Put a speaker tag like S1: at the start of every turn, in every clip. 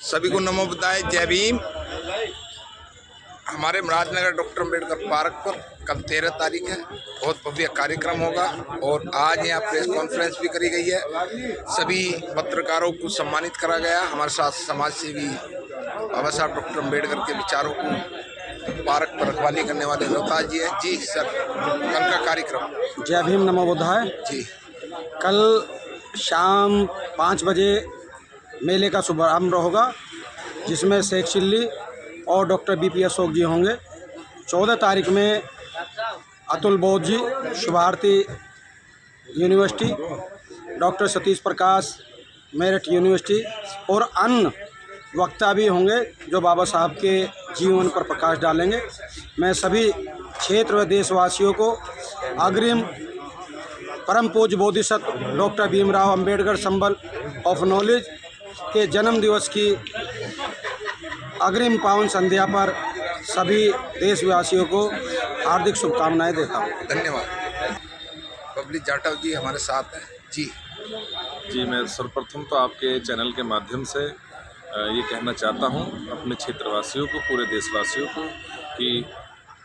S1: सभी को नमो बुद्धाय, जय भीम। हमारे मुरादनगर डॉक्टर अम्बेडकर पार्क पर कल 13 तारीख है, बहुत भव्य कार्यक्रम होगा और आज यहाँ प्रेस कॉन्फ्रेंस भी करी गई है। सभी पत्रकारों को सम्मानित करा गया। हमारे साथ समाज सेवी बाबा साहब डॉक्टर अम्बेडकर के विचारों को पार्क पर रखवाली करने वाले रोहताज जी हैं। जी सर, कल का कार्यक्रम।
S2: जय भीम, नमो बुद्धाय।
S1: जी,
S2: कल शाम 5 बजे मेले का शुभारंभ होगा, जिसमें शेख चिल्ली और डॉक्टर बीपी अशोक जी होंगे। 14 तारीख में अतुल बोध जी, शुभारती यूनिवर्सिटी, डॉक्टर सतीश प्रकाश मेरठ यूनिवर्सिटी और अन्य वक्ता भी होंगे जो बाबा साहब के जीवन पर प्रकाश डालेंगे। मैं सभी क्षेत्र व देशवासियों को अग्रिम परम पूज्य Bodhisattva doctor Bhimrao Ambedkar Sambal of knowledge के जन्म दिवस की अग्रिम पावन संध्या पर सभी देशवासियों को हार्दिक शुभकामनाएं देता हूँ।
S1: धन्यवाद। बबली जाटव जी हमारे साथ हैं। जी,
S3: मैं सर्वप्रथम तो आपके चैनल के माध्यम से ये कहना चाहता हूँ अपने क्षेत्रवासियों को, पूरे देशवासियों को कि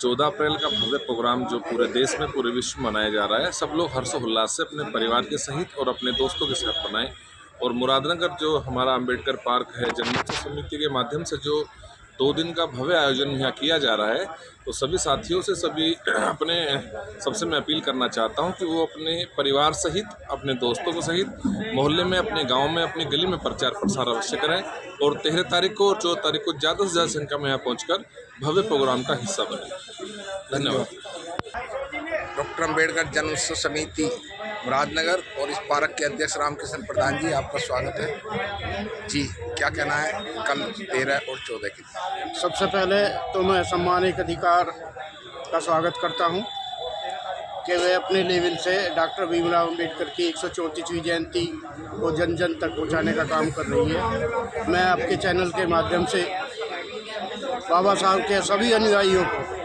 S3: 14 अप्रैल का भव्य प्रोग्राम जो पूरे देश में, पूरे विश्व में मनाया जा रहा है, सब लोग हर्षोल्लास से अपने परिवार के सहित और अपने दोस्तों के साथ मनाएं। और मुरादनगर जो हमारा अंबेडकर पार्क है, जन्मोत्सव समिति के माध्यम से जो 2 दिन का भव्य आयोजन यहाँ किया जा रहा है, तो सभी साथियों से सबसे मैं अपील करना चाहता हूँ कि वो अपने परिवार सहित, अपने दोस्तों को सहित मोहल्ले में, अपने गांव में, अपनी गली में प्रचार प्रसार अवश्य करें और 13 तारीख को और 14 तारीख को ज़्यादा से ज़्यादा संख्या में यहाँ पहुँचकर भव्य प्रोग्राम का हिस्सा बने। धन्यवाद।
S1: डॉक्टर अम्बेडकर जन्मोत्सव समिति मुरादनगर और इस पार्क के अध्यक्ष रामकृष्ण प्रधान जी, आपका स्वागत है। जी, क्या कहना है कल 13 और 14 की?
S4: सबसे पहले तो मैं सम्मानित अधिकार का स्वागत करता हूं कि वे अपने लेवल से डॉक्टर भीमराव अंबेडकर की 134वीं जयंती को जन जन तक पहुंचाने का काम कर रही है। मैं आपके चैनल के माध्यम से बाबा साहब के सभी अनुयायियों को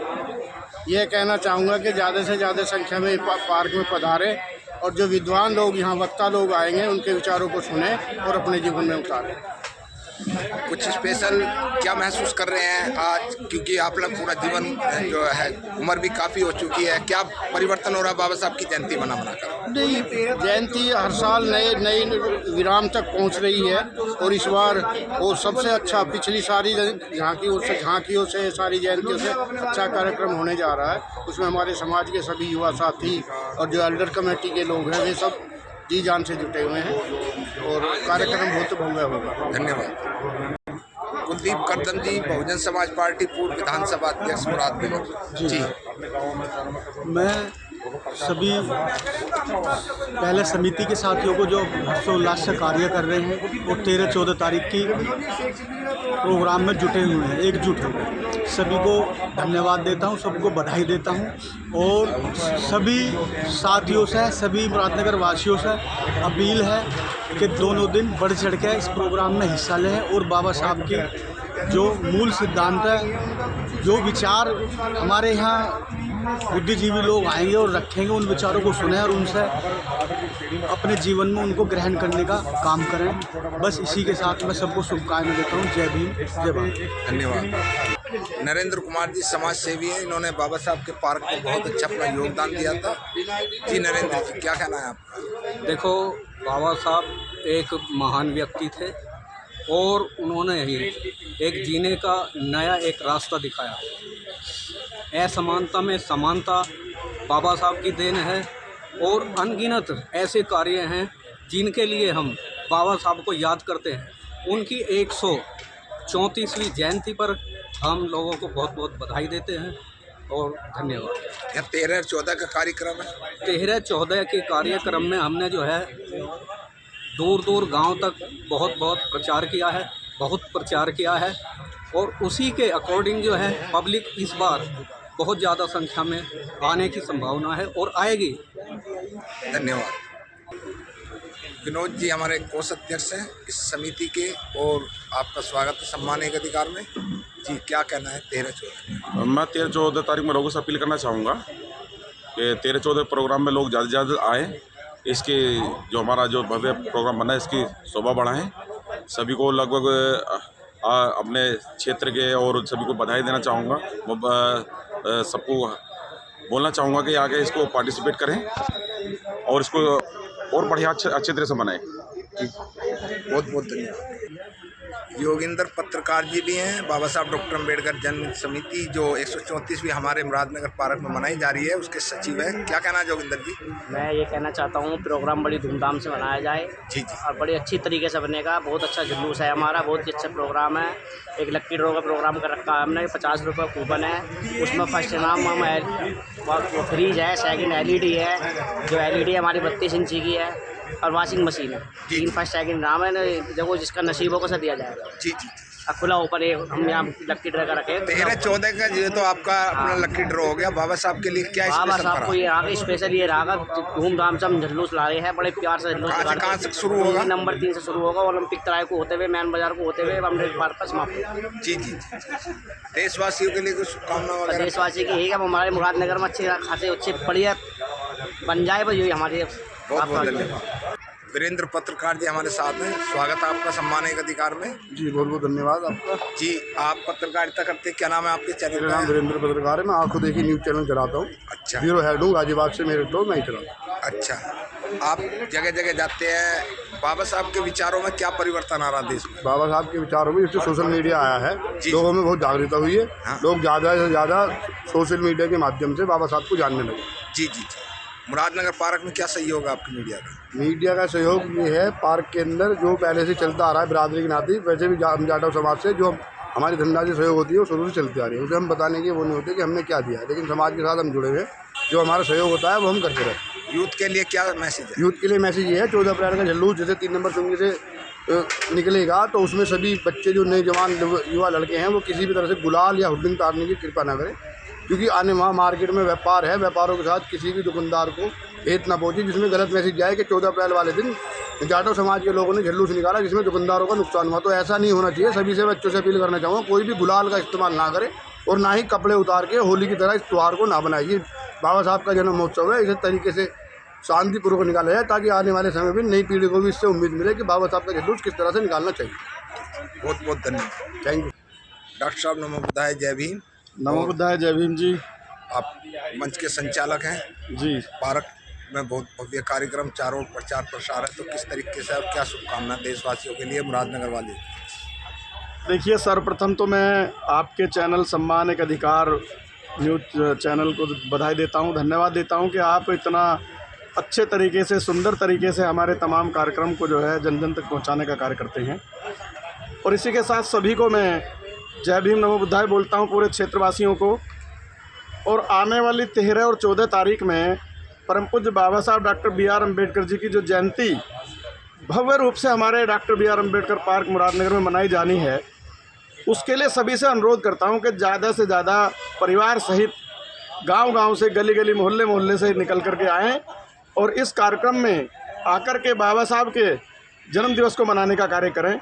S4: यह कहना चाहूँगा कि ज़्यादा से ज़्यादा संख्या में पार्क में पधारें और जो विद्वान लोग, यहाँ वक्ता लोग आएंगे, उनके विचारों को सुने और अपने जीवन में उतारें।
S1: कुछ स्पेशल क्या महसूस कर रहे हैं आज, क्योंकि आप लोग पूरा जीवन जो है, उम्र भी काफ़ी हो चुकी है, क्या परिवर्तन हो रहा है बाबा साहब की जयंती बनाकर?
S4: नहीं, जयंती हर साल नए विराम तक पहुंच रही है और इस बार वो सबसे अच्छा, पिछली सारी झांकियों से सारी जयंतियों से अच्छा कार्यक्रम होने जा रहा है। उसमें हमारे समाज के सभी युवा साथी और जो एल्डर कमेटी के लोग हैं, वे सब जी जान से जुटे हुए हैं और कार्यक्रम बहुत भव्य होगा।
S1: धन्यवाद। कुलदीप करदम जी, बहुजन समाज पार्टी पूर्व विधानसभा अध्यक्ष मुरादनगर। जी,
S2: मैं सभी पहले समिति के साथियों को जो हर्षोल्लास से कार्य कर रहे हैं, वो 13-14 तारीख की प्रोग्राम में जुटे हुए हैं, एकजुट हो गए, सभी को धन्यवाद देता हूं, सबको बधाई देता हूं और सभी साथियों से, सभी मुरादनगर वासियों से अपील है कि दोनों दिन बढ़ चढ़ के इस प्रोग्राम में हिस्सा लें और बाबा साहब की जो मूल सिद्धांत है, जो विचार हमारे यहाँ बुद्धिजीवी लोग आएंगे और रखेंगे, उन विचारों को सुने और उनसे अपने जीवन में उनको ग्रहण करने का काम करें। बस इसी के साथ मैं सबको शुभकामनाएं देता हूँ। जय भीम, जय भारत।
S1: धन्यवाद। नरेंद्र कुमार जी समाज सेवी हैं, इन्होंने बाबा साहब के पार्क को बहुत अच्छा अपना योगदान दिया था। जी नरेंद्र जी, क्या कहना है आपका?
S5: देखो, बाबा साहब एक महान व्यक्ति थे और उन्होंने ही एक जीने का नया एक रास्ता दिखाया। असमानता में समानता बाबा साहब की देन है और अनगिनत ऐसे कार्य हैं जिनके लिए हम बाबा साहब को याद करते हैं। उनकी 134वीं जयंती पर हम लोगों को बहुत बहुत बधाई देते हैं और धन्यवाद।
S1: यहाँ 13 और 14 का कार्यक्रम है।
S5: 13-14 के कार्यक्रम में हमने जो है दूर दूर गांव तक बहुत प्रचार किया है और उसी के अकॉर्डिंग जो है पब्लिक इस बार बहुत ज़्यादा संख्या में आने की संभावना है और आएगी।
S1: धन्यवाद। विनोद जी हमारे कोषाध्यक्ष हैं इस समिति के और आपका स्वागत है सम्मानित अधिकार में। जी, क्या कहना है 13-14?
S3: मैं 13-14 तारीख में लोगों से अपील करना चाहूँगा कि 13-14 प्रोग्राम में लोग ज़्यादा से ज़्यादा आएँ, इसके जो हमारा जो भव्य प्रोग्राम बना है इसकी शोभा बढ़ाएं। सभी को लगभग अपने क्षेत्र के और सभी को बधाई देना चाहूँगा। सबको बोलना चाहूँगा कि आगे इसको पार्टिसिपेट करें और इसको और बढ़िया अच्छे तरह से मनाएं।
S1: बहुत बहुत धन्यवाद। योगिंदर पत्रकार जी भी हैं। बाबा साहब डॉक्टर अम्बेडकर जन्म समिति जो 134वीं हमारे मुरादनगर पार्क में मनाई जा रही है उसके सचिव हैं। क्या कहना है जोगिंदर जी?
S6: मैं ये कहना चाहता हूँ प्रोग्राम बड़ी धूमधाम से मनाया जाए
S1: जी जी।
S6: और बड़ी अच्छी तरीके से बनेगा। बहुत अच्छा जुलूस है हमारा, बहुत ही अच्छा प्रोग्राम है। एक लक्की ड्रॉ का प्रोग्राम कर रखा है हमने, 50 रुपये कूपन है उसमें। फर्स्ट इनाम वो फ्रिज है, सेकंड LED है, जो LED हमारी 32 इंची की है, और वॉशिंग मशीन है। 3 फर्स्ट सेकंड इनाम है, जो जिसका नसीब होगा उसे दिया जाएगा।
S1: जी जी।
S6: खुला ऊपर हम यहाँ लक्की ड्रॉ का रखे
S1: 13-14 का ये तो आपका अपना लक्की ड्रॉ हो गया। बाबा साहब के लिए क्या
S6: बाबा
S1: स्पेशल
S6: साहब को ये आगे स्पेशल ये रहा धूमधाम से हम जुलूस ला रहे हैं, बड़े प्यार से जुलूस।
S1: कहाँ से शुरू होगा?
S6: नंबर 3 से शुरू होगा, ओलंपिक तराई को होते हुए, मैन बाजार को होते हुए अमृत पार्क पर समाप्त।
S1: जी जी। देशवासियों के लिए कुछ शुभकामना वगैरह?
S6: देशवासी की यही है हमारे मुरादनगर में अच्छी खासे अच्छी बढ़िया बन जाए, बस यही हमारी।
S1: बहुत बहुत धन्यवाद। वीरेंद्र पत्रकार जी हमारे साथ हैं। स्वागत है आपका सम्मान एक अधिकार में।
S4: जी बहुत बहुत धन्यवाद आपका।
S1: जी, आप पत्रकारिता करते हैं, क्या नाम है आपके चैनल
S4: मेरा
S1: का?
S4: नाम वीरेंद्र पत्रकार है। मैं आंखों देखी न्यूज़ चैनल चलाता हूँ।
S1: अच्छा
S4: ब्यूरो हेड हूँ, गाजीबाग से मेरे तो मैं ही चलाता हूँ।
S1: अच्छा। आप जगह जगह जाते हैं, बाबा साहब के विचारों में क्या परिवर्तन आ रहा देश में?
S4: बाबा साहब के विचारों में जैसे सोशल मीडिया आया है,
S1: जी।
S4: लोगों में बहुत जागरूकता हुई है।
S1: हाँ।
S4: लोग ज़्यादा से ज़्यादा सोशल मीडिया के माध्यम से बाबा साहब को जानने लगे।
S1: जी जी जी। मुरादनगर पार्क में क्या सहयोग है आपकी मीडिया का?
S4: मीडिया का सहयोग ये है, पार्क के अंदर जो पहले से चलता आ रहा है बिरादरी के नाते, वैसे भी हम जाटव समाज से जो हमारी धंधा से सहयोग होती है वो शुरू से चलती आ रही है। उसे हम बताने की वो नहीं होते कि हमने क्या दिया है, लेकिन समाज के साथ हम जुड़े हुए हैं। जो हमारा सहयोग होता है वो हम करते रहते हैं।
S1: यूथ के लिए क्या मैसेज है?
S4: यूथ के लिए मैसेज ये है, 14 अप्रैल का जुलूस जैसे 3 नंबर चुंगी से निकलेगा, तो उसमें सभी बच्चे जो नए जवान युवा लड़के हैं वो किसी भी तरह से गुलाल या हुड्डिंग तारने की कृपा ना करें, क्योंकि आने वहाँ मार्केट में व्यापार है, व्यापारों के साथ किसी भी दुकानदार को हेत ना पहुँचे जिसमें गलत मैसेज जाए कि 14 अप्रैल वाले दिन जाटव समाज के लोगों ने जुलूस निकाला जिसमें दुकानदारों का नुकसान हुआ। तो ऐसा नहीं होना चाहिए। सभी से बच्चों से अपील करना चाहूँगा, कोई भी गुलाल का इस्तेमाल ना करे और ना ही कपड़े उतार के होली की तरह इस त्यौहार को ना बनाइए। बाबा साहब का जन्म महोत्सव है, इस तरीके से शांतिपूर्वक निकाला जाए ताकि आने वाले समय में नई पीढ़ी को भी इससे उम्मीद मिले कि बाबा साहब का जुलूस किस तरह से निकालना चाहिए।
S1: बहुत बहुत धन्यवाद।
S4: Thank you.
S1: डॉक्टर साहब नमो बुद्धाय, जय भीम।
S4: नमो बुद्धाय, जय भीम जी।
S1: आप मंच के संचालक हैं।
S4: जी,
S1: पार्क में बहुत भव्य कार्यक्रम, चारों ओर प्रचार प्रसार है, तो किस तरीके से और क्या शुभकामना देशवासियों के लिए, मुरादनगर वाले?
S7: देखिए, सर्वप्रथम तो मैं आपके चैनल सम्मान एक अधिकार न्यूज़ चैनल को बधाई देता हूं, धन्यवाद देता हूं कि आप इतना अच्छे तरीके से, सुंदर तरीके से हमारे तमाम कार्यक्रम को जो है जन जन तक पहुंचाने का कार्य करते हैं। और इसी के साथ सभी को मैं जय भीम नमो बुद्धाय बोलता हूं, पूरे क्षेत्रवासियों को। और आने वाली 13 और 14 तारीख में परम पूज्य बाबा साहब डॉक्टर BR अम्बेडकर जी की जो जयंती भव्य रूप से हमारे doctor BR Ambedkar park Muradnagar में मनाई जानी है, उसके लिए सभी से अनुरोध करता हूं कि ज़्यादा से ज़्यादा परिवार सहित गांव-गांव से, गली-गली, मोहल्ले-मोहल्ले से निकल कर के आएँ और इस कार्यक्रम में आकर के बाबा साहब के जन्म दिवस को मनाने का कार्य करें।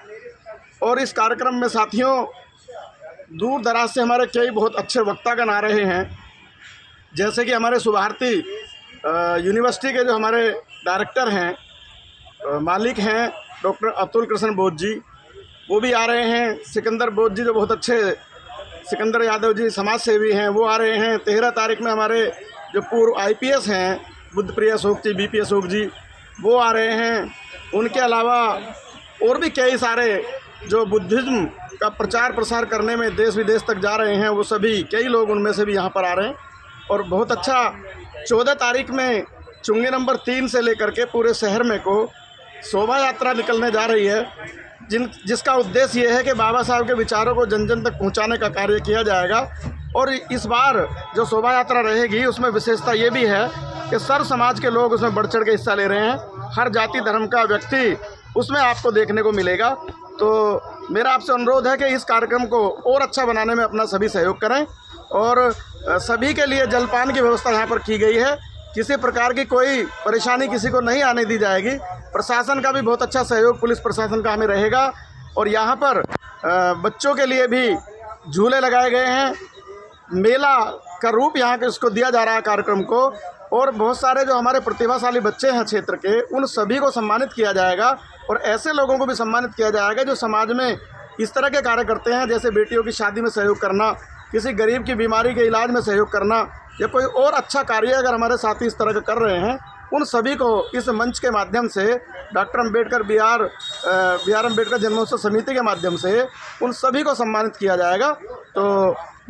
S7: और इस कार्यक्रम में साथियों, दूर दराज से हमारे कई बहुत अच्छे वक्तागण आ रहे हैं, जैसे कि हमारे सुभारती यूनिवर्सिटी के जो हमारे डायरेक्टर हैं, मालिक हैं डॉक्टर अतुल कृष्ण बोध जी, वो भी आ रहे हैं। सिकंदर बोध जी जो बहुत अच्छे, सिकंदर यादव जी समाज सेवी हैं, वो आ रहे हैं। 13 तारीख में हमारे जो पूर्व IPS हैं, बुद्धप्रिया अशोक जी, BP अशोक जी, वो आ रहे हैं। उनके अलावा और भी कई सारे जो बुद्धिज़्म का प्रचार प्रसार करने में देश विदेश तक जा रहे हैं, वो सभी कई लोग उनमें से भी यहाँ पर आ रहे हैं। और बहुत अच्छा 14 तारीख में चुंगी नंबर 3 से लेकर के पूरे शहर में को शोभा यात्रा निकलने जा रही है, जिसका उद्देश्य ये है कि बाबा साहब के विचारों को जन जन तक पहुंचाने का कार्य किया जाएगा। और इस बार जो शोभा यात्रा रहेगी उसमें विशेषता ये भी है कि सर्व समाज के लोग उसमें बढ़ चढ़ के हिस्सा ले रहे हैं। हर जाति धर्म का व्यक्ति उसमें आपको देखने को मिलेगा। तो मेरा आपसे अनुरोध है कि इस कार्यक्रम को और अच्छा बनाने में अपना सभी सहयोग करें। और सभी के लिए जलपान की व्यवस्था यहाँ पर की गई है, किसी प्रकार की कोई परेशानी किसी को नहीं आने दी जाएगी। प्रशासन का भी बहुत अच्छा सहयोग, पुलिस प्रशासन का हमें रहेगा। और यहाँ पर बच्चों के लिए भी झूले लगाए गए हैं, मेला का रूप यहाँ के इसको दिया जा रहा है कार्यक्रम को। और बहुत सारे जो हमारे प्रतिभाशाली बच्चे हैं क्षेत्र के, उन सभी को सम्मानित किया जाएगा। और ऐसे लोगों को भी सम्मानित किया जाएगा जो समाज में इस तरह के कार्य करते हैं, जैसे बेटियों की शादी में सहयोग करना, किसी गरीब की बीमारी के इलाज में सहयोग करना, या कोई और अच्छा कार्य अगर हमारे साथी इस तरह का कर रहे हैं, उन सभी को इस मंच के माध्यम से doctor Ambedkar B R Ambedkar जन्मोत्सव समिति के माध्यम से उन सभी को सम्मानित किया जाएगा। तो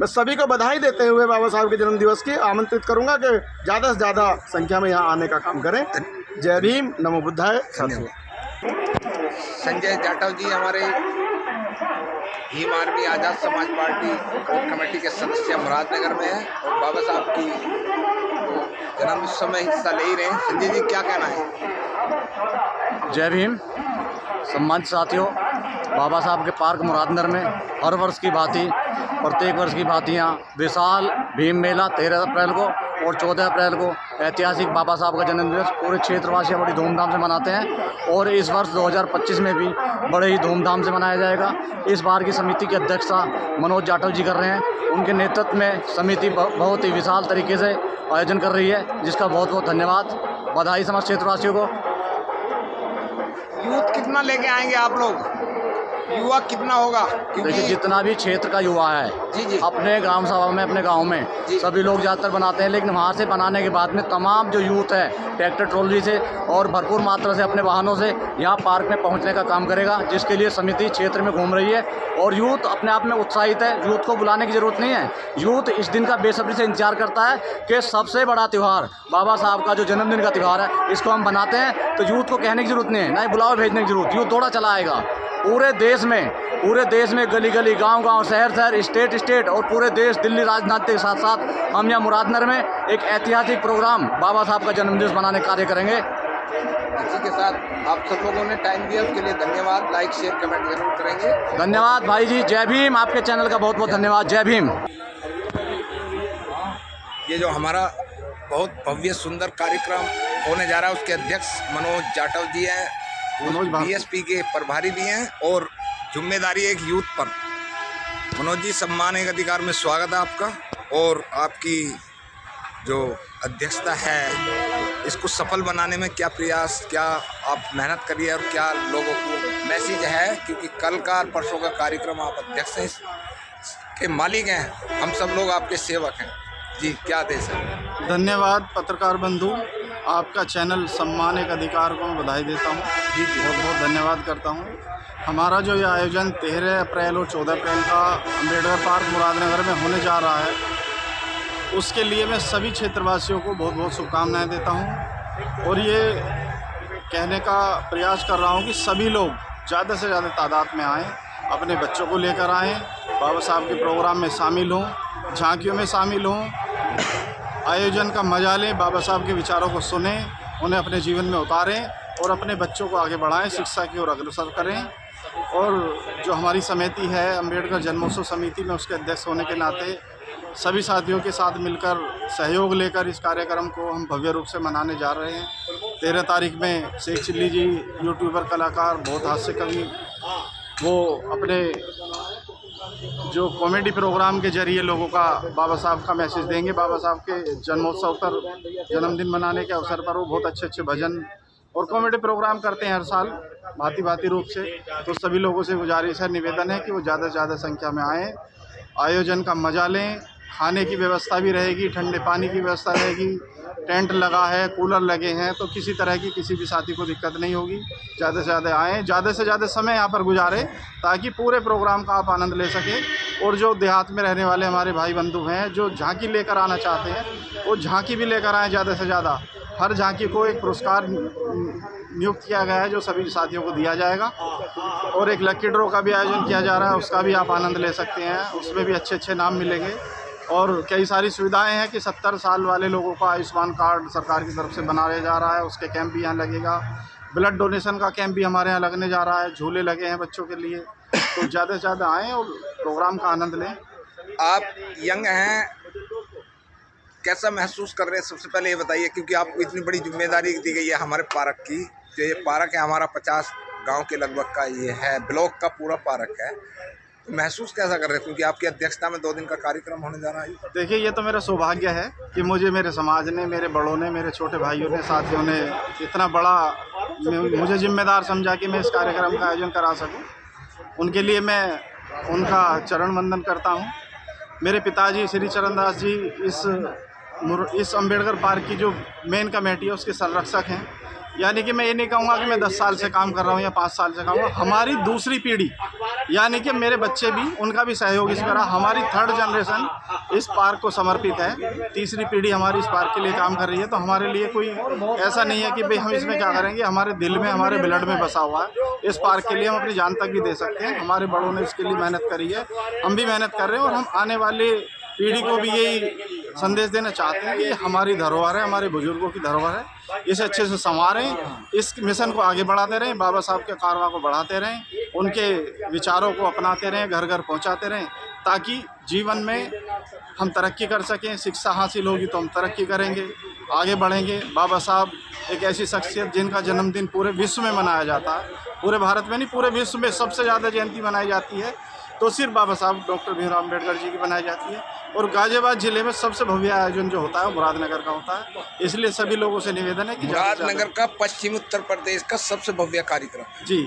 S7: मैं सभी को बधाई देते हुए बाबा साहब के जन्मदिवस की आमंत्रित करूंगा कि ज़्यादा से ज़्यादा संख्या में यहाँ आने का काम करें। जय भीम, नमो बुद्धाय।
S1: संजय जाटव जी हमारे भीम आर्मी आज़ाद समाज पार्टी कोर कमेटी के सदस्य मुरादनगर में हैं और बाबा साहब की जन्मोत्सव में हिस्सा ले ही रहे हैं। संजय जी क्या कहना है?
S8: जय भीम। सम्मानित साथियों, बाबा साहब के पार्क मुरादनगर में हर वर्ष की भांति प्रत्येक वर्ष की भांति यहाँ विशाल भीम मेला 13 अप्रैल को और 14 अप्रैल को ऐतिहासिक बाबा साहब का जन्मदिवस पूरे क्षेत्रवासी बड़ी धूमधाम से मनाते हैं और इस वर्ष 2025 में भी बड़े ही धूमधाम से मनाया जाएगा। इस बार की समिति की अध्यक्षता मनोज जाटव जी कर रहे हैं। उनके नेतृत्व में समिति बहुत ही विशाल तरीके से आयोजन कर रही है, जिसका बहुत बहुत धन्यवाद। बधाई समस्त क्षेत्रवासियों को।
S1: यूथ कितना लेके आएंगे आप लोग? युवा कितना होगा?
S8: देखिए, जितना भी क्षेत्र का युवा है
S1: जी
S8: अपने ग्राम सभा में, अपने गांव में सभी लोग ज़्यादातर बनाते हैं, लेकिन वहां से बनाने के बाद में तमाम जो यूथ है ट्रैक्टर ट्रॉली से और भरपूर मात्रा से अपने वाहनों से यहाँ पार्क में पहुँचने का काम करेगा, जिसके लिए समिति क्षेत्र में घूम रही है और यूथ अपने आप में उत्साहित है। यूथ को बुलाने की ज़रूरत नहीं है, यूथ इस दिन का बेसब्री से इंतजार करता है कि सबसे बड़ा त्यौहार बाबा साहब का जो जन्मदिन का त्यौहार है इसको हम बनाते हैं। तो यूथ को कहने की ज़रूरत नहीं है, ना ही बुलावा भेजने की ज़रूरत, यूथ दौड़ा चला आएगा। पूरे देश में गली गली, गांव गांव, शहर शहर, स्टेट और पूरे देश, दिल्ली राजधानी के साथ साथ हम यहाँ मुरादनगर में एक ऐतिहासिक प्रोग्राम बाबा साहब का जन्मदिवस मनाने का कार्य करेंगे।
S1: इसी के साथ आप सब लोगों ने टाइम दिया उसके लिए धन्यवाद। लाइक शेयर कमेंट जरूर करेंगे।
S8: धन्यवाद भाई जी। जय भीम। आपके चैनल का बहुत बहुत धन्यवाद। जय भीम।
S1: ये जो हमारा बहुत भव्य सुंदर कार्यक्रम होने जा रहा है उसके अध्यक्ष मनोज जाटव जी हैं, बीएसपी के प्रभारी भी हैं और जिम्मेदारी एक यूथ पर। मनोज जी, सम्मान एक अधिकार में स्वागत है आपका और आपकी जो अध्यक्षता है इसको सफल बनाने में क्या प्रयास, क्या आप मेहनत करिए और क्या लोगों को मैसेज है, क्योंकि कल का और परसों का कार्यक्रम आप अध्यक्ष हैं, के मालिक हैं, हम सब लोग आपके सेवक हैं जी। क्या आदेश है?
S2: धन्यवाद पत्रकार बंधु, आपका चैनल सम्मान एक अधिकार को मैं बधाई देता हूँ जी। बहुत बहुत धन्यवाद करता हूँ। हमारा जो ये आयोजन 13 अप्रैल और 14 अप्रैल का अम्बेडकर पार्क मुरादनगर में होने जा रहा है, उसके लिए मैं सभी क्षेत्रवासियों को बहुत बहुत शुभकामनाएं देता हूं और ये कहने का प्रयास कर रहा हूं कि सभी लोग ज़्यादा से ज़्यादा तादाद में आएँ, अपने बच्चों को लेकर आएँ, बाबा साहब के प्रोग्राम में शामिल हों, झांकियों में शामिल हों, आयोजन का मजा लें, बाबा साहब के विचारों को सुनें, उन्हें अपने जीवन में उतारें और अपने बच्चों को आगे बढ़ाएं, शिक्षा की ओर अग्रसर करें। और जो हमारी समिति है अम्बेडकर जन्मोत्सव समिति में, उसके अध्यक्ष होने के नाते सभी साथियों के साथ मिलकर सहयोग लेकर इस कार्यक्रम को हम भव्य रूप से मनाने जा रहे हैं। 13 तारीख में शेख चिल्ली जी, यूट्यूबर कलाकार, बहुत हास्य कवि, वो अपने जो कॉमेडी प्रोग्राम के जरिए लोगों का बाबा साहब का मैसेज देंगे। बाबा साहब के जन्मोत्सव पर, जन्मदिन मनाने के अवसर पर वो बहुत अच्छे अच्छे भजन और कॉमेडी प्रोग्राम करते हैं हर साल भांति रूप से। तो सभी लोगों से गुजारिश है, निवेदन है कि वो ज़्यादा से ज़्यादा संख्या में आएँ, आयोजन का मजा लें। खाने की व्यवस्था भी रहेगी, ठंडे पानी की व्यवस्था रहेगी, टेंट लगा है, कूलर लगे हैं, तो किसी तरह की किसी भी साथी को दिक्कत नहीं होगी। ज़्यादा से ज़्यादा आएँ, ज़्यादा से ज़्यादा समय यहाँ पर गुजारें ताकि पूरे प्रोग्राम का आप आनंद ले सकें। और जो देहात में रहने वाले हमारे भाई बंधु हैं जो झांकी लेकर आना चाहते हैं, वो झांकी भी लेकर आएँ ज़्यादा से ज़्यादा। हर झांकी को एक पुरस्कार नियुक्त किया गया है जो सभी साथियों को दिया जाएगा और एक लकी ड्रॉ का भी आयोजन किया जा रहा है, उसका भी आप आनंद ले सकते हैं। उसमें भी अच्छे अच्छे नाम मिलेंगे और कई सारी सुविधाएं हैं कि 70 साल वाले लोगों को आयुष्मान कार्ड सरकार की तरफ से बनाया जा रहा है, उसके कैंप भी यहाँ लगेगा। ब्लड डोनेशन का कैंप भी हमारे यहाँ लगने जा रहा है, झूले लगे हैं बच्चों के लिए। तो ज़्यादा से ज़्यादा आएँ और प्रोग्राम का आनंद लें।
S1: आप यंग हैं, कैसा महसूस कर रहे हैं? सबसे पहले ये बताइए, क्योंकि आपको इतनी बड़ी जिम्मेदारी दी गई है हमारे पार्क की। जो ये पार्क है हमारा 50 गांव के लगभग का ये है, ब्लॉक का पूरा पार्क है, तो महसूस कैसा कर रहे हैं? क्योंकि आपकी अध्यक्षता में 2 दिन का कार्यक्रम होने जा रहा है।
S2: देखिए, ये तो मेरा सौभाग्य है कि मुझे मेरे समाज ने, मेरे बड़ों ने, मेरे छोटे भाइयों ने, साथियों ने इतना बड़ा मुझे जिम्मेदार समझा कि मैं इस कार्यक्रम का आयोजन करा सकूं।
S7: उनके लिए मैं उनका चरण वंदन करता हूँ। मेरे पिताजी श्री चरणदास जी इस अम्बेडकर पार्क की जो मेन कमेटी है उसके संरक्षक हैं। यानी कि मैं ये नहीं कहूँगा कि मैं 10 साल से काम कर रहा हूँ या 5 साल से काम कर रहा हूँ। हमारी दूसरी पीढ़ी यानी कि मेरे बच्चे भी, उनका भी सहयोग इसमें रहा। हमारी 3rd जनरेशन इस पार्क को समर्पित है। तीसरी पीढ़ी हमारी इस पार्क के लिए काम कर रही है। तो हमारे लिए कोई ऐसा नहीं है कि भाई हम इसमें क्या करेंगे, हमारे दिल में, हमारे ब्लड में बसा हुआ है। इस पार्क के लिए हम अपनी जान तक भी दे सकते हैं। हमारे बड़ों ने इसके लिए मेहनत करी है, हम भी मेहनत कर रहे हैं और हम आने वाले पीढ़ी को भी यही संदेश देना चाहते हैं कि ये हमारी धरोहर है, हमारे बुजुर्गों की धरोहर है। इसे अच्छे से संवारें, इस मिशन को आगे बढ़ाते रहें, बाबा साहब के कारवां को बढ़ाते रहें, उनके विचारों को अपनाते रहें, घर घर पहुंचाते रहें, ताकि जीवन में हम तरक्की कर सकें। शिक्षा हासिल होगी तो हम तरक्की करेंगे, आगे बढ़ेंगे। बाबा साहब एक ऐसी शख्सियत जिनका जन्मदिन पूरे विश्व में मनाया जाता है, पूरे भारत में नहीं पूरे विश्व में सबसे ज़्यादा जयंती मनाई जाती है तो सिर्फ बाबा साहब डॉक्टर भीमराव अम्बेडकर जी की बनाई जाती है। और गाजियाबाद जिले में सबसे भव्य आयोजन जो होता है वो मुरादनगर का होता है। इसलिए सभी लोगों से निवेदन है कि
S1: मुरादनगर का पश्चिमी उत्तर प्रदेश का सबसे भव्य कार्यक्रम है।
S7: जी,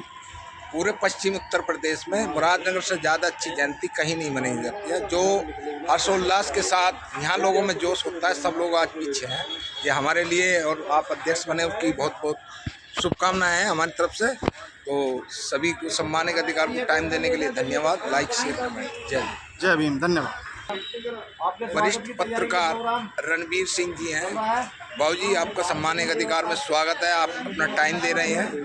S1: पूरे पश्चिमी उत्तर प्रदेश में मुरादनगर से ज़्यादा अच्छी जयंती कहीं नहीं मनाई जाती है। जो हर्षोल्लास के साथ यहाँ लोगों में जोश होता है, सब लोग आज पीछे हैं। ये हमारे लिए, और आप अध्यक्ष बने उसकी बहुत बहुत शुभकामनाएं हैं हमारी तरफ से। तो सभी को सम्मानित का अधिकार को टाइम देने के लिए धन्यवाद। Like, share, comment. जय
S7: भीम। धन्यवाद।
S1: वरिष्ठ पत्रकार रणबीर सिंह जी हैं। बाबूजी, आपका सम्मानित अधिकार में स्वागत है। आप अपना टाइम दे रहे हैं।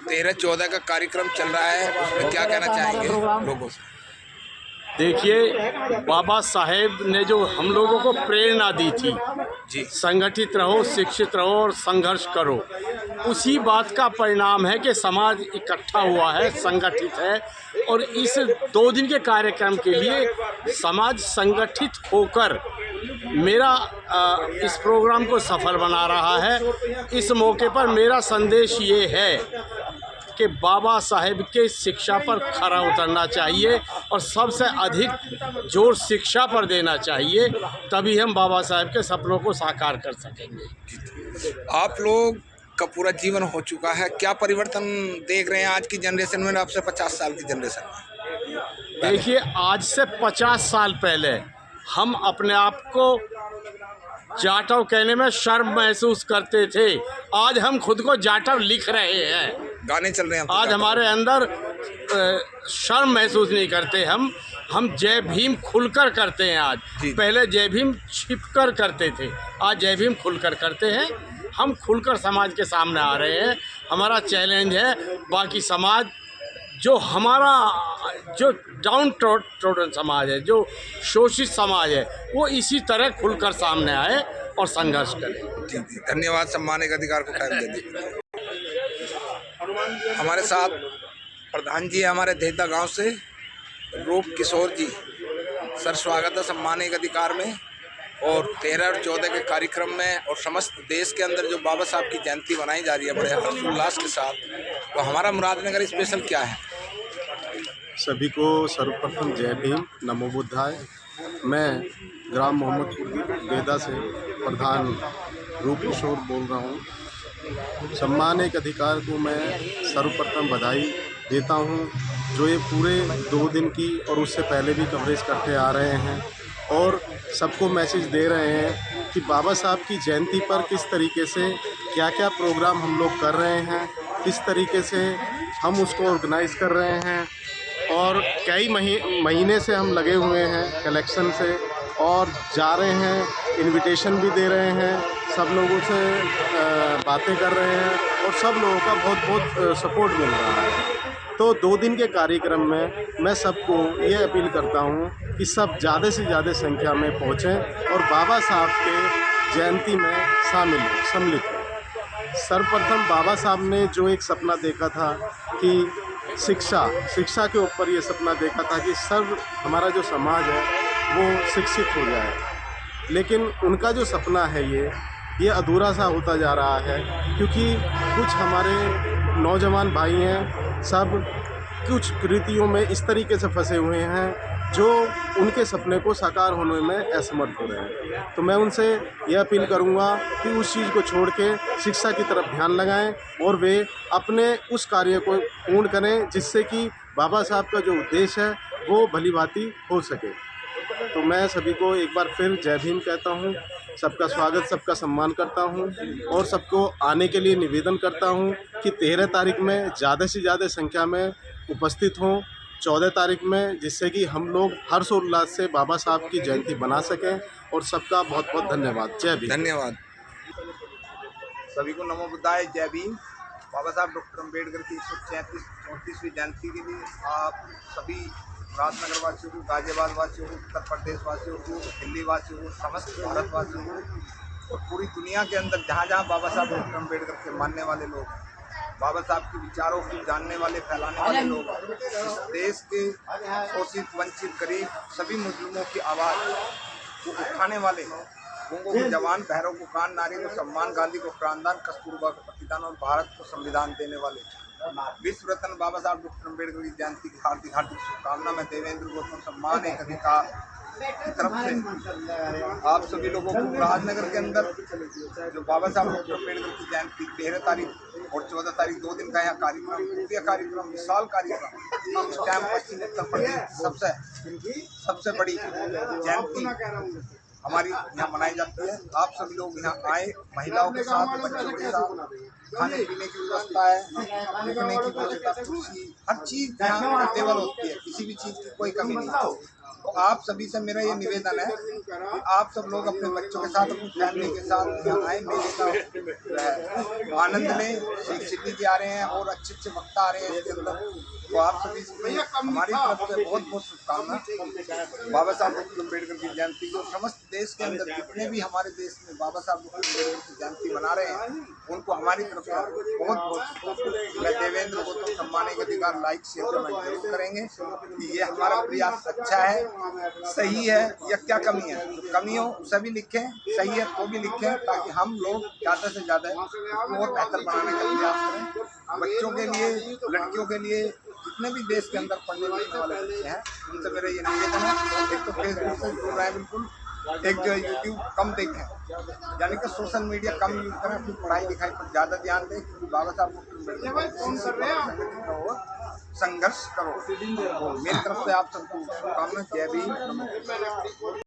S1: 13-14 का कार्यक्रम चल रहा है, उसमें क्या कहना चाहेंगे लोगों से?
S9: देखिए, बाबा साहेब ने जो हम लोगों को प्रेरणा दी थी
S1: जी,
S9: संगठित रहो, शिक्षित रहो और संघर्ष करो, उसी बात का परिणाम है कि समाज इकट्ठा हुआ है, संगठित है। और इस 2 दिन के कार्यक्रम के लिए समाज संगठित होकर मेरा इस प्रोग्राम को सफल बना रहा है। इस मौके पर मेरा संदेश ये है कि बाबा साहेब के शिक्षा पर खरा उतरना चाहिए और सबसे अधिक जोर शिक्षा पर देना चाहिए, तभी हम बाबा साहेब के सपनों को साकार कर सकेंगे।
S1: आप लोग का पूरा जीवन हो चुका है, क्या परिवर्तन देख रहे हैं आज की जनरेशन में, आपसे 50 साल की जनरेशन में?
S9: देखिए, आज से 50 साल पहले हम अपने आप को जाटव कहने में शर्म महसूस करते थे। आज हम खुद को जाटव लिख रहे हैं,
S1: गाने चल रहे हैं।
S9: आज हमारे अंदर शर्म महसूस नहीं करते। हम जय भीम खुलकर करते हैं आज। पहले जय भीम छिपकर करते थे, आज जय भीम खुलकर करते हैं। हम खुलकर समाज के सामने आ रहे हैं। हमारा चैलेंज है बाकी समाज, जो डाउन ट्रोडन समाज है, जो शोषित समाज है, वो इसी तरह खुलकर सामने आए और संघर्ष करे।
S1: जी, धन्यवाद सम्मानित अधिकार को टाइम देने के लिए। हमारे साथ प्रधान जी हमारे देहता गांव से, रूप किशोर जी। सर, स्वागत है सम्मानित अधिकार में। और 13 और 14 के कार्यक्रम में और समस्त देश के अंदर जो बाबा साहब की जयंती मनाई जा रही है बड़े हर्षोल्लास के साथ, तो हमारा मुरादनगर स्पेशल क्या है?
S10: सभी को सर्वप्रथम जय भीम, नमो बुद्धाय। मैं ग्राम मोहम्मदपुर बेदा से प्रधान रूप किशोर बोल रहा हूँ। सम्मानित अधिकार को मैं सर्वप्रथम बधाई देता हूँ, जो ये पूरे 2 दिन की और उससे पहले भी कवरेज करते आ रहे हैं और सबको मैसेज दे रहे हैं कि बाबा साहब की जयंती पर किस तरीके से क्या क्या प्रोग्राम हम लोग कर रहे हैं, किस तरीके से हम उसको ऑर्गेनाइज़ कर रहे हैं। और कई महीने से हम लगे हुए हैं कलेक्शन से और जा रहे हैं, इनविटेशन भी दे रहे हैं, सब लोगों से बातें कर रहे हैं और सब लोगों का बहुत बहुत सपोर्ट मिल रहा है। तो 2 दिन के कार्यक्रम में मैं सबको ये अपील करता हूँ कि सब ज़्यादा से ज़्यादा संख्या में पहुँचें और बाबा साहब के जयंती में सम्मिलित हों। सर्वप्रथम बाबा साहब ने जो एक सपना देखा था कि शिक्षा के ऊपर ये सपना देखा था कि सर्व हमारा जो समाज है वो शिक्षित हो जाए, लेकिन उनका जो सपना है ये अधूरा सा होता जा रहा है, क्योंकि कुछ हमारे नौजवान भाई हैं, सब कुछ कृतियों में इस तरीके से फंसे हुए हैं जो उनके सपने को साकार होने में असमर्थ हो रहे हैं। तो मैं उनसे यह अपील करूंगा कि उस चीज़ को छोड़ के शिक्षा की तरफ ध्यान लगाएं और वे अपने उस कार्य को पूर्ण करें जिससे कि बाबा साहब का जो उद्देश्य है वो भली भांति हो सके। तो मैं सभी को एक बार फिर जय भीम कहता हूँ, सबका स्वागत, सबका सम्मान करता हूँ और सबको आने के लिए निवेदन करता हूँ कि 13 तारीख में ज़्यादा से ज़्यादा संख्या में उपस्थित हों 14 तारीख में, जिससे कि हम लोग हर्षोल्लास से बाबा साहब की जयंती बना सकें। और सबका बहुत बहुत धन्यवाद। जय भीम।
S1: धन्यवाद।
S11: सभी को नमो बुद्धाय, जय भीम। बाबा साहब डॉक्टर अम्बेडकर की 134वीं जयंती के लिए आप सभी राजनगर वासियों को, गाजियाबाद वासियों को, उत्तर प्रदेश वासियों को, दिल्ली वासियों को, समस्त भारत वासियों को और पूरी दुनिया के अंदर जहाँ जहाँ बाबा साहब डॉक्टर अम्बेडकर के मानने वाले लोग, बाबा साहब के विचारों को जानने वाले, फैलाने वाले लोग, इस देश के शोषित, वंचित, गरीब सभी मुस्लिमों की आवाज़ को उठाने वाले, गूंगों को जवान, बहरों को कान, नारी को सम्मान, गांधी को प्राणदान, कस्तूरबा को प्रतिदान और भारत को संविधान देने वाले विश्व रत्न बाबा साहब डॉक्टर अम्बेडकर की जयंती की हार्दिक हार्दिक शुभकामना। मैं देवेंद्र गौतम सम्मान एक अधिकार की तरफ से आप सभी लोगों को राजनगर के अंदर जो बाबा साहब डॉक्टर अम्बेडकर की जयंती 13 तारीख और 14 तारीख 2 दिन का यहाँ कार्यक्रम, विशाल कार्यक्रम, इस टाइम पश्चिम उत्तर प्रदेश सबसे बड़ी जयंती हमारी यहाँ मनाई जाती है। आप सभी लोग यहाँ आए, महिलाओं के साथ, बच्चों के साथ, खाने पीने की व्यवस्था है, रुकने की व्यवस्था, कुर्सी, हर चीज़ यहाँ टेबल होती है, किसी भी चीज़ की कोई कमी नहीं है। तो आप सभी से मेरा ये निवेदन है कि आप सब लोग अपने बच्चों के साथ, अपनी फैमिली के साथ यहाँ आए, मेले का आनंद लें। शेख सिद्दी जी आ रहे हैं और अच्छे अच्छे वक्ता आ रहे हैं इसके अंदर। तो आप सभी से हमारी तरफ से बहुत बहुत शुभकामना। बाबा साहब डॉक्टर अम्बेडकर की जयंती को समस्त देश के अंदर जितने भी हमारे देश में बाबा साहब डॉक्टर अम्बेडकर की जयंती मना रहे हैं, उनको हमारी तरफ से बहुत बहुत मैं देवेंद्र गौतम सम्मान के अधिकार लाइक शेयर जरूर करेंगे कि ये हमारा प्रयास अच्छा है, सही है या क्या कमी है। तो कमी हो सभी लिखें, सही है तो भी लिखें, ताकि हम लोग ज़्यादा से ज़्यादा इसको और बेहतर बनाने का प्रयास करें। बच्चों के लिए, लड़कियों के लिए, जितने भी देश के अंदर पढ़ने लिखने वाले बच्चे हैं, उनसे मेरा ये निवेदन है। एक तो फेसबुक से जुड़ रहे हैं बिल्कुल, एक जो यूट्यूब कम देखें, यानी कि सोशल मीडिया कम यूज करें, अपनी पढ़ाई लिखाई पर ज़्यादा ध्यान दें, क्योंकि बाबा साहब को संघर्ष करो। मेरी तरफ से आप सबको शुभकामना। जय भीम।